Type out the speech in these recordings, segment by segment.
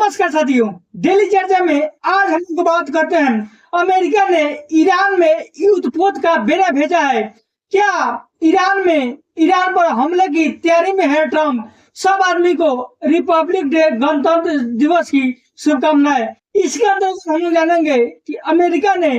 नमस्कार साथियों, डेली चर्चा में आज हम लोग बात करते हैं। अमेरिका ने ईरान में युद्धपोत का बेड़ा भेजा है। क्या ईरान पर हमले की तैयारी में है ट्रंप? सब आदमी को रिपब्लिक डे गणतंत्र दिवस की शुभकामनाएं। इसके अंतर्गत हम जानेंगे कि अमेरिका ने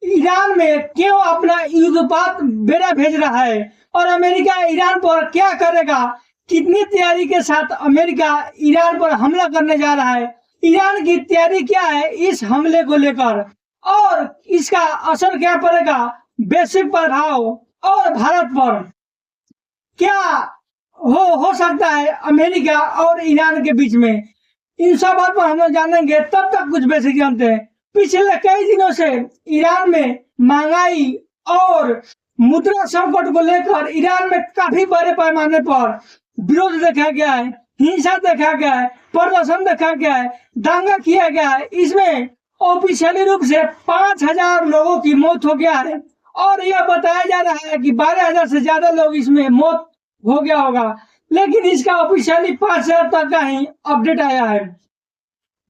ईरान में क्यों अपना युद्धपोत बेड़ा भेज रहा है और अमेरिका ईरान पर क्या करेगा, कितनी तैयारी के साथ अमेरिका ईरान पर हमला करने जा रहा है, ईरान की तैयारी क्या है इस हमले को लेकर और इसका असर क्या पड़ेगा वैश्विक प्रभाव और भारत पर क्या हो सकता है अमेरिका और ईरान के बीच में। इन सब बात पर हम लोग जानेंगे। तब तक कुछ बेसिक जानते हैं। पिछले कई दिनों से ईरान में महंगाई और मुद्रा संकट को लेकर ईरान में काफी बड़े पैमाने पर विरोध देखा गया है, हिंसा देखा गया है, प्रदर्शन देखा गया है, दंगा किया गया है। इसमें ऑफिशियली रूप से 5,000 लोगों की मौत हो गया है और यह बताया जा रहा है कि 12,000 से ज्यादा लोग इसमें मौत हो गया होगा, लेकिन इसका ऑफिशियली 5,000 तक का ही अपडेट आया है।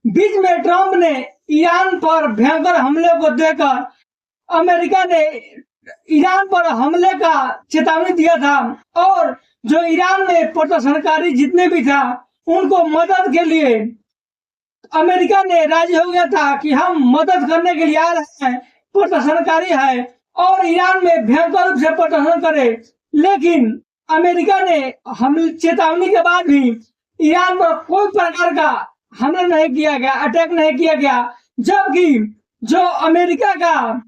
बीच में ट्रंप ने ईरान पर भयंकर हमले को देकर अमेरिका ने ईरान पर हमले का चेतावनी दिया था और जो ईरान में प्रदर्शनकारी जितने भी था उनको मदद के लिए अमेरिका ने राजी हो गया था कि हम मदद करने के लिए आ रहे हैं, प्रदर्शनकारी है और ईरान में भयंकर रूप से प्रदर्शन करे। लेकिन अमेरिका ने हम चेतावनी के बाद भी ईरान पर कोई प्रकार का हमला नहीं किया गया, अटैक नहीं किया गया, जबकि जो अमेरिका का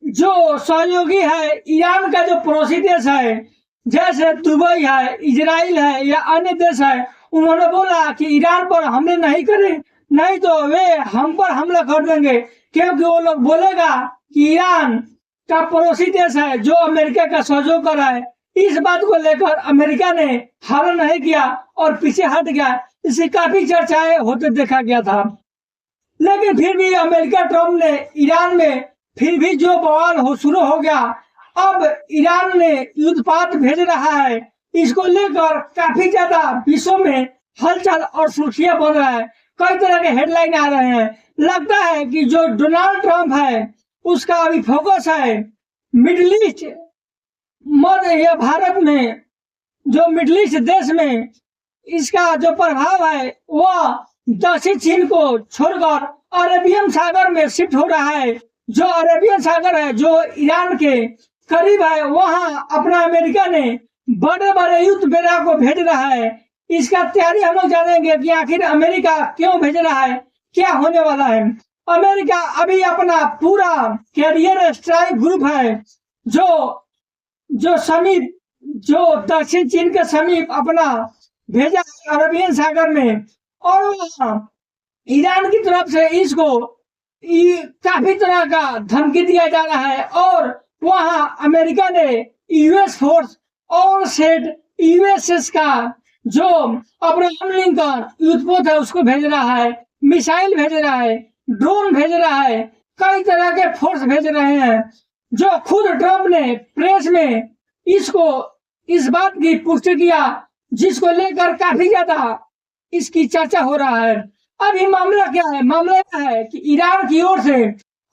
जो सहयोगी है, ईरान का जो पड़ोसी देश है जैसे दुबई है, इजराइल है या अन्य देश है, उन्होंने बोला कि ईरान पर हमले नहीं करें, नहीं तो वे हम पर हमला कर देंगे, क्योंकि वो लोग बोलेगा कि ईरान का पड़ोसी देश है जो अमेरिका का सहयोग कर रहा है। इस बात को लेकर अमेरिका ने हमला नहीं किया और पीछे हट गया। इससे काफी चर्चाएं होते देखा गया था। लेकिन फिर भी अमेरिका ट्रंप ने ईरान में फिर भी जो बवाल शुरू हो गया, अब ईरान ने युद्धपोत भेज रहा है। इसको लेकर काफी ज्यादा विश्व में हलचल और सुर्खियां बन रहा है, कई तरह के हेडलाइन आ रहे हैं। लगता है कि जो डोनाल्ड ट्रंप है उसका अभी फोकस है मिडिल ईस्ट, मध्य या भारत में जो मिडिल ईस्ट देश में इसका जो प्रभाव है वह दक्षिण चीन को छोड़कर अरेबियन सागर में शिफ्ट हो रहा है। जो अरेबियन सागर है जो ईरान के करीब है, वहां अपना अमेरिका ने बड़े बड़े युद्ध बेड़ा को भेज रहा है। इसका तैयारी हम लोग जानेंगे कि आखिर अमेरिका क्यों भेज रहा है, क्या होने वाला है। अमेरिका अभी अपना पूरा कैरियर स्ट्राइक ग्रुप है जो समीप जो दक्षिण चीन के समीप अपना भेजा अरेबियन सागर में, और वहां ईरान की तरफ से इसको काफी तरह का धमकी दिया जा रहा है और वहां अमेरिका ने यूएस फोर्स और सेट यूएसएस का जो अब्राहम लिंकन युद्धपोत है उसको भेज रहा है, मिसाइल भेज रहा है, ड्रोन भेज रहा है, कई तरह के फोर्स भेज रहे हैं। जो खुद ट्रंप ने प्रेस में इस बात की पुष्टि किया, जिसको लेकर काफी ज्यादा इसकी चर्चा हो रहा है। अभी मामला क्या है? मामला यह है कि ईरान की ओर से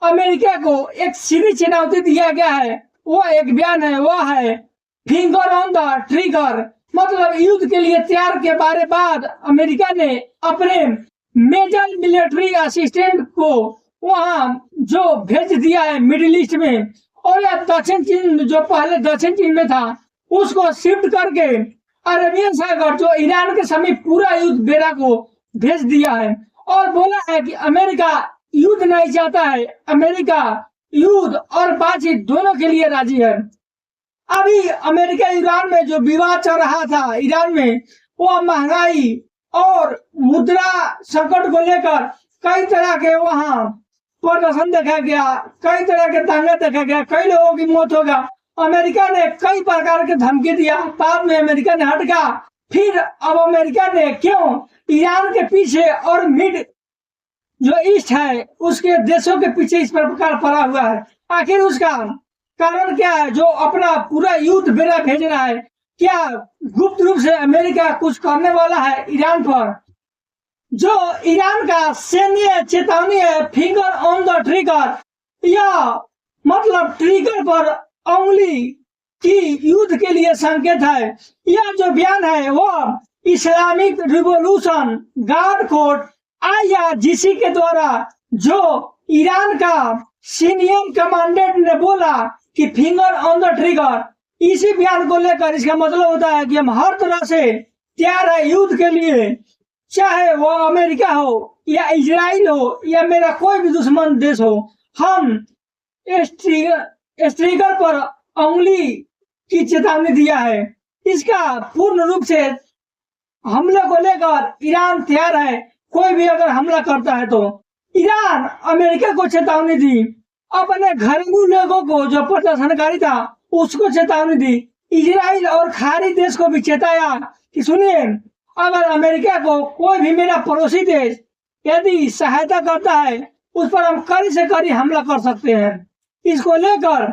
अमेरिका को एक सीधी चुनौती दिया गया है। वो एक बयान है, वो है फिंगर ऑन द ट्रिगर, मतलब युद्ध के लिए तैयार के बारे बाद अमेरिका ने अपने मेजर मिलिट्री असिस्टेंट को वहां जो भेज दिया है मिडिल ईस्ट में, और यह दक्षिण चीन जो पहले दक्षिण चीन में था उसको शिफ्ट करके अरेबियन सागर जो ईरान के समीप पूरा युद्ध बेड़ा को भेज दिया है और बोला है कि अमेरिका युद्ध नहीं चाहता है, अमेरिका युद्ध और बातचीत दोनों के लिए राजी है। अभी अमेरिका ईरान में जो विवाद चल रहा था ईरान में, वो महंगाई और मुद्रा संकट को लेकर कई तरह के वहां प्रदर्शन देखा गया, कई तरह के दंगे देखा गया, कई लोगों की मौत हो गया। अमेरिका ने कई प्रकार के धमकी दिया, बाद में अमेरिका ने हट गया। फिर अब अमेरिका ने क्यों ईरान के पीछे और मिड जो ईस्ट है उसके देशों के पीछे इस प्रकार पड़ा हुआ है, आखिर उसका कारण क्या है? जो अपना पूरा युद्ध बेड़ा भेज रहा है, क्या गुप्त रूप से अमेरिका कुछ करने वाला है ईरान पर? जो ईरान का सैन्य चेतावनी है, फिंगर ऑन द ट्रिगर, या मतलब ट्रिगर पर उंगली की युद्ध के लिए संकेत है। यह जो बयान है वो Islamic revolution guard code IRGC के द्वारा जो ईरान का सीनियर कमांडेंट ने बोला कि फिंगर ऑन द ट्रिगर, इसी बयान को लेकर इसका मतलब होता है कि हम हर तरह से तैयार है युद्ध के लिए, चाहे वो अमेरिका हो या इजराइल हो या मेरा कोई भी दुश्मन देश हो। हम इस ट्रिगर पर उंगली की चेतावनी दिया है। इसका पूर्ण रूप से हमले को लेकर ईरान तैयार है, कोई भी अगर हमला करता है तो। ईरान अमेरिका को चेतावनी दी, अपने घरेलू लोगों को जो प्रदर्शनकारी था उसको चेतावनी दी, इजराइल और खाड़ी देश को भी चेताया कि सुनिए, अगर अमेरिका को कोई भी मेरा पड़ोसी देश यदि सहायता करता है उस पर हम कड़ी से कड़ी हमला कर सकते हैं। इसको लेकर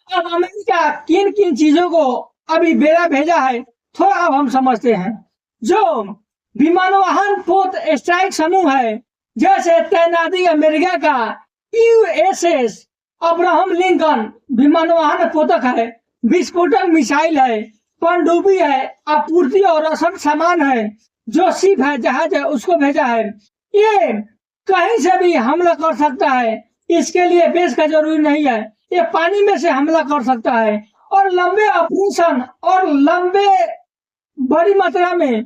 अब अमेरिका किन किन चीजों को अभी बेरा भेजा है थोड़ा अब हम समझते हैं। जो विमानवाहन पोत स्ट्राइक समूह है, जैसे तैनाती अमेरिका का USS अब्राहम लिंकन विमानवाहन पोतक है, विस्फोटक मिसाइल है, पनडुब्बी है, आपूर्ति और असंख्य सामान है, जो शिप है, जहाज है, उसको भेजा है। ये कहीं से भी हमला कर सकता है, इसके लिए बेस का जरूरी नहीं है, ये पानी में से हमला कर सकता है। और लंबे ऑपरेशन और लंबे बड़ी मात्रा में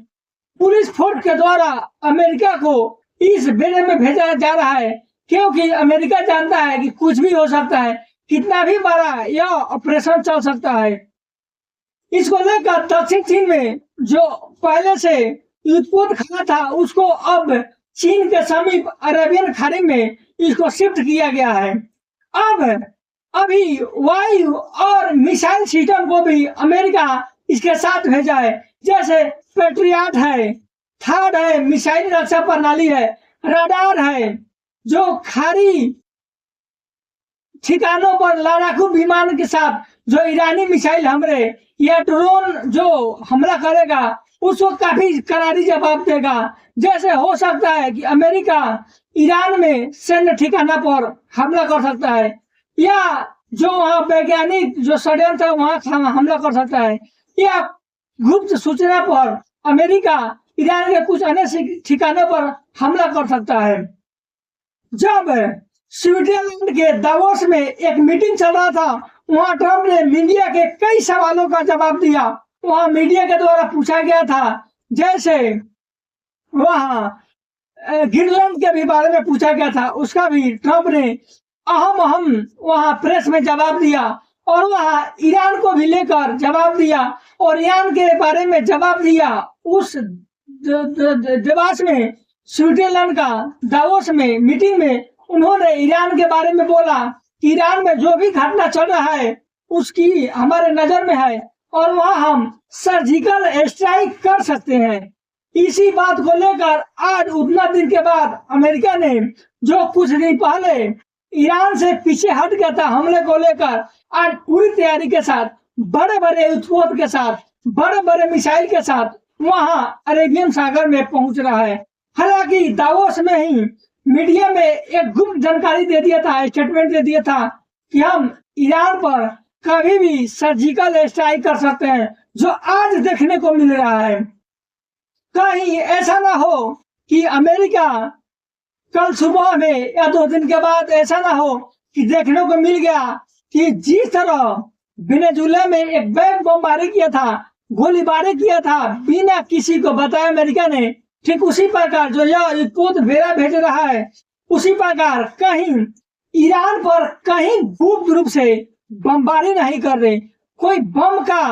पुलिस फोर्स के द्वारा अमेरिका को इस बेड़े में भेजा जा रहा है, क्योंकि अमेरिका जानता है कि कुछ भी हो सकता है, कितना भी बड़ा यह ऑपरेशन चल सकता है। इसको लेकर दक्षिण चीन में जो पहले से युद्धपोत खड़ा था उसको अब चीन के समीप अरेबियन खाड़ी में इसको शिफ्ट किया गया है। अब अभी वायु और मिसाइल सिस्टम को भी अमेरिका इसके साथ भेजा है, जैसे पेट्रियट है, थर्ड है, मिसाइल रक्षा प्रणाली है, रडार है, जो खाड़ी ठिकानों पर लड़ाकू विमान के साथ जो ईरानी मिसाइल हमले या ड्रोन जो हमला करेगा उसको काफी करारी जवाब देगा। जैसे हो सकता है कि अमेरिका ईरान में सैन्य ठिकाना पर हमला कर सकता है, या जो वहाँ वैज्ञानिक जो षड्यंत्र है वहाँ हमला कर सकता है, या गुप्त सूचना पर अमेरिका ईरान के कुछ अन्य ठिकानों पर हमला कर सकता है। जब स्विट्जरलैंड के दावोस में एक मीटिंग चल रहा था, वहां ट्रंप ने मीडिया के कई सवालों का जवाब दिया। वहां मीडिया के द्वारा पूछा गया था, जैसे वहां ग्रीनलैंड के भी बारे में पूछा गया था, उसका भी ट्रंप ने अहम वहां प्रेस में जवाब दिया, और वहां ईरान को भी लेकर जवाब दिया और ईरान के बारे में जवाब दिया। उस दावोस में, स्विट्जरलैंड का दावोस में मीटिंग में उन्होंने ईरान के बारे में बोला कि ईरान में जो भी घटना चल रहा है उसकी हमारे नजर में है और वहां हम सर्जिकल स्ट्राइक कर सकते हैं। इसी बात को लेकर आज उतना दिन के बाद अमेरिका ने जो कुछ दिन पहले ईरान से पीछे हट गया था हमले को लेकर, आज पूरी तैयारी के साथ, बड़े बड़े युद्धपोत के साथ, बड़े बड़े मिसाइल के साथ वहां अरेबियन सागर में पहुंच रहा है। हालांकि दावोस में ही मीडिया में एक गुप्त जानकारी दे दिया था, स्टेटमेंट दे दिया था कि हम ईरान पर कभी भी सर्जिकल स्ट्राइक कर सकते हैं, जो आज देखने को मिल रहा है। कहीं ऐसा ना हो कि अमेरिका कल सुबह में या 2 दिन के बाद ऐसा ना हो कि देखने को मिल गया कि जिस तरह वेनेजुएला में एक बैंक बमबारी किया था, गोलीबारी किया था बिना किसी को बताए अमेरिका ने, ठीक उसी प्रकार जो यह युद्धपोत बेड़ा भेज रहा है, उसी प्रकार कहीं ईरान पर कहीं गुप्त रूप से बमबारी नहीं कर दे, कोई बम का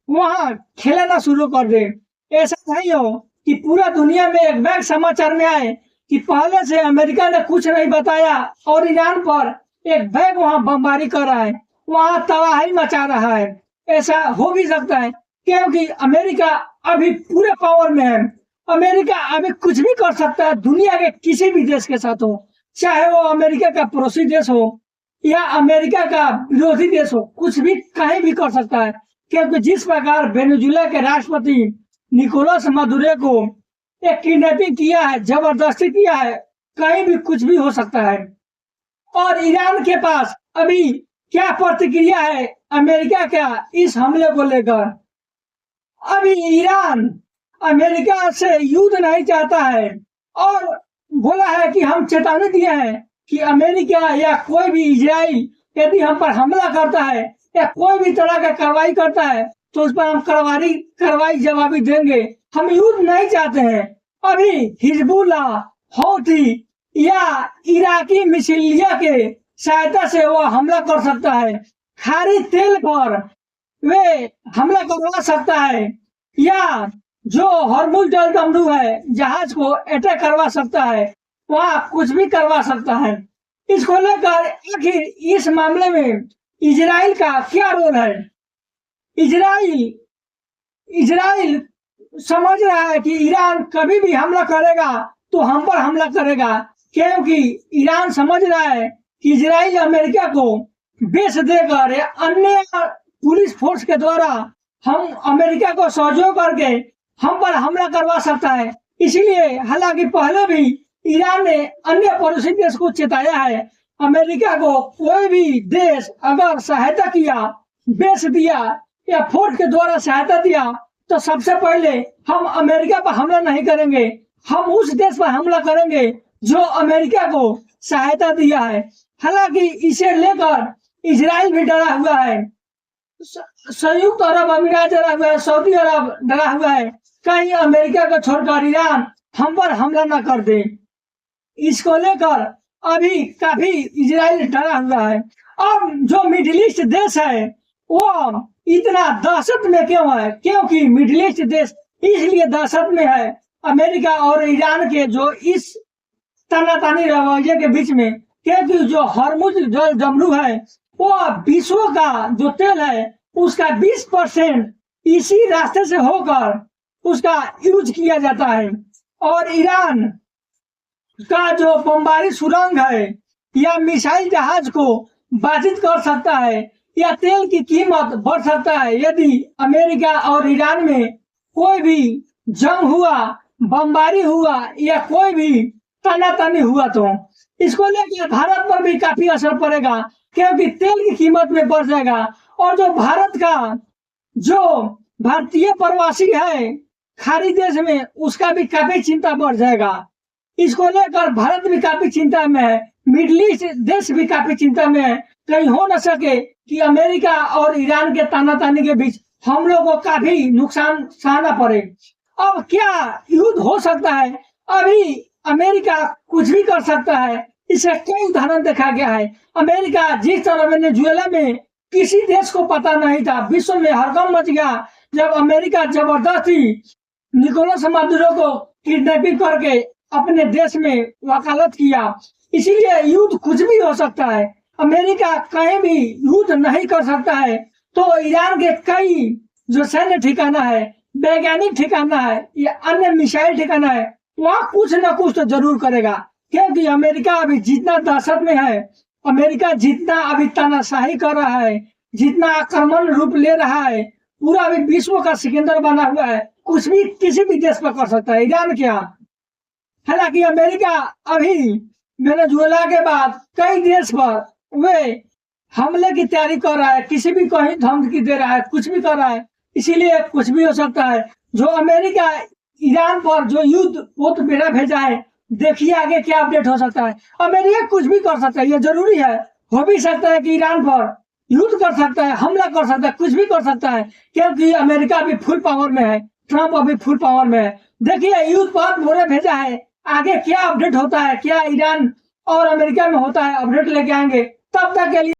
वहां खेलना शुरू कर दे। ऐसा नहीं हो कि पूरा दुनिया में एक बैग समाचार में आए कि पहले से अमेरिका ने कुछ नहीं बताया और ईरान पर एक बैग वहां बमबारी कर रहा है, वहां तबाही मचा रहा है। ऐसा हो भी सकता है क्योंकि अमेरिका अभी पूरे पावर में है। अमेरिका अभी कुछ भी कर सकता है दुनिया के किसी भी देश के साथ हो, चाहे वो अमेरिका का पड़ोसी देश हो या अमेरिका का विरोधी देश हो, कुछ भी कहीं भी कर सकता है। क्योंकि जिस प्रकार वेनेजुएला के राष्ट्रपति निकोलस मादुरो को एक किडनैपिंग किया है, जबरदस्ती किया है, कहीं भी कुछ भी हो सकता है। और ईरान के पास अभी क्या प्रतिक्रिया है अमेरिका का इस हमले को लेकर? अभी ईरान अमेरिका से युद्ध नहीं चाहता है और बोला है कि हम चेतावनी दिए हैं कि अमेरिका या कोई भी इजराइल यदि हम पर हमला करता है या कोई भी तरह का कार्रवाई करता है तो उस पर हम कार्रवाई जवाबी देंगे। हम युद्ध नहीं चाहते हैं। अभी हिजबुल्लाह, हौथी या इराकी मिसिलिया के सहायता से वो हमला कर सकता है। खारी तेल पर वे हमला करवा सकता है या जो हॉर्मुज जल दमरू है जहाज को अटैक करवा सकता है, वहां कुछ भी करवा सकता है। इसको लेकर आखिर इस मामले में इजराइल का क्या रोल है? इजराइल समझ रहा है कि ईरान कभी भी हमला करेगा तो हम पर हमला करेगा, क्योंकि ईरान समझ रहा है कि इजराइल अमेरिका को बेच देकर अन्य पुलिस फोर्स के द्वारा हम अमेरिका को सहयोग करके हम पर हमला करवा सकता है। इसलिए हालांकि पहले भी ईरान ने अन्य पड़ोसी देश को चेताया है, अमेरिका को कोई भी देश अगर सहायता किया, बेच दिया या फोर्स के द्वारा सहायता दिया तो सबसे पहले हम अमेरिका पर हमला नहीं करेंगे, हम उस देश पर हमला करेंगे जो अमेरिका को सहायता दिया है। हालांकि इसे लेकर इजराइल भी डरा हुआ है, संयुक्त अरब अमीरात डरा हुआ है, सऊदी अरब डरा हुआ है, कहीं अमेरिका को छोड़कर ईरान हम पर हमला न कर दे। इसको लेकर अभी काफी इजराइल डरा हुआ है। अब जो मिडिल ईस्ट देश है वो इतना दहशत में क्यों है? क्योंकि मिडिल ईस्ट देश इसलिए दहशत में है अमेरिका और ईरान के जो इस तनातानी रवैये के बीच में, क्योंकि जो हॉर्मुज जल दमरू है वो विश्व का जो तेल है उसका 20% इसी रास्ते से होकर उसका यूज किया जाता है। और ईरान का जो बमबारी सुरंग है या मिसाइल जहाज को बाधित कर सकता है या तेल की कीमत बढ़ सकता है यदि अमेरिका और ईरान में कोई भी जंग हुआ, बमबारी हुआ या कोई भी तनातनी हुआ तो इसको लेकर भारत पर भी काफी असर पड़ेगा, क्योंकि तेल की कीमत में बढ़ जाएगा और जो भारत का जो भारतीय प्रवासी है खाड़ी देश में उसका भी काफी चिंता बढ़ जाएगा। इसको लेकर भारत भी काफी चिंता में है, मिडिल ईस्ट देश भी काफी चिंता में है, कहीं हो न सके कि अमेरिका और ईरान के तानातानी के बीच हम लोग को काफी नुकसान सहना पड़े। अब क्या युद्ध हो सकता है? अभी अमेरिका कुछ भी कर सकता है, इसे कई उदाहरण देखा गया है। अमेरिका जिस तरह वेनेजुएला में किसी देश को पता नहीं था, विश्व में हड़कंप मच गया जब अमेरिका जबरदस्ती निकोलस मादुरो को किडनैपिंग करके अपने देश में वकालत किया। इसीलिए युद्ध कुछ भी हो सकता है, अमेरिका कहीं भी युद्ध नहीं कर सकता है। तो ईरान के कई जो सैन्य ठिकाना है, वैज्ञानिक ठिकाना है या अन्य मिसाइल ठिकाना है, वहाँ कुछ न कुछ तो जरूर करेगा, क्योंकि अमेरिका अभी जितना दहशत में है, अमेरिका जितना अभी तानाशाही कर रहा है, जितना आक्रमण रूप ले रहा है, पूरा अभी विश्व का सिकंदर बना हुआ है, कुछ भी किसी भी देश पर कर सकता है, ईरान क्या। हालांकि अमेरिका अभी वेनेजुएला के बाद कई देश पर वे हमले की तैयारी कर रहा है, किसी भी कहीं धमकी दे रहा है, कुछ भी कर रहा है, इसीलिए कुछ भी हो सकता है। जो अमेरिका ईरान पर जो युद्ध वो तो बेड़ा भेजा है, देखिए आगे क्या अपडेट हो सकता है। अमेरिका कुछ भी कर सकता है, ये जरूरी है, हो भी सकता है कि ईरान पर युद्ध कर सकता है, हमला कर सकता है, कुछ भी कर सकता है, क्योंकि अमेरिका अभी फुल पावर में है, ट्रंप अभी फुल पावर में है। देखिए युद्ध पर मोरे भेजा है, आगे क्या अपडेट होता है, क्या ईरान और अमेरिका में होता है, अपडेट लेके आएंगे। तब तक के लिए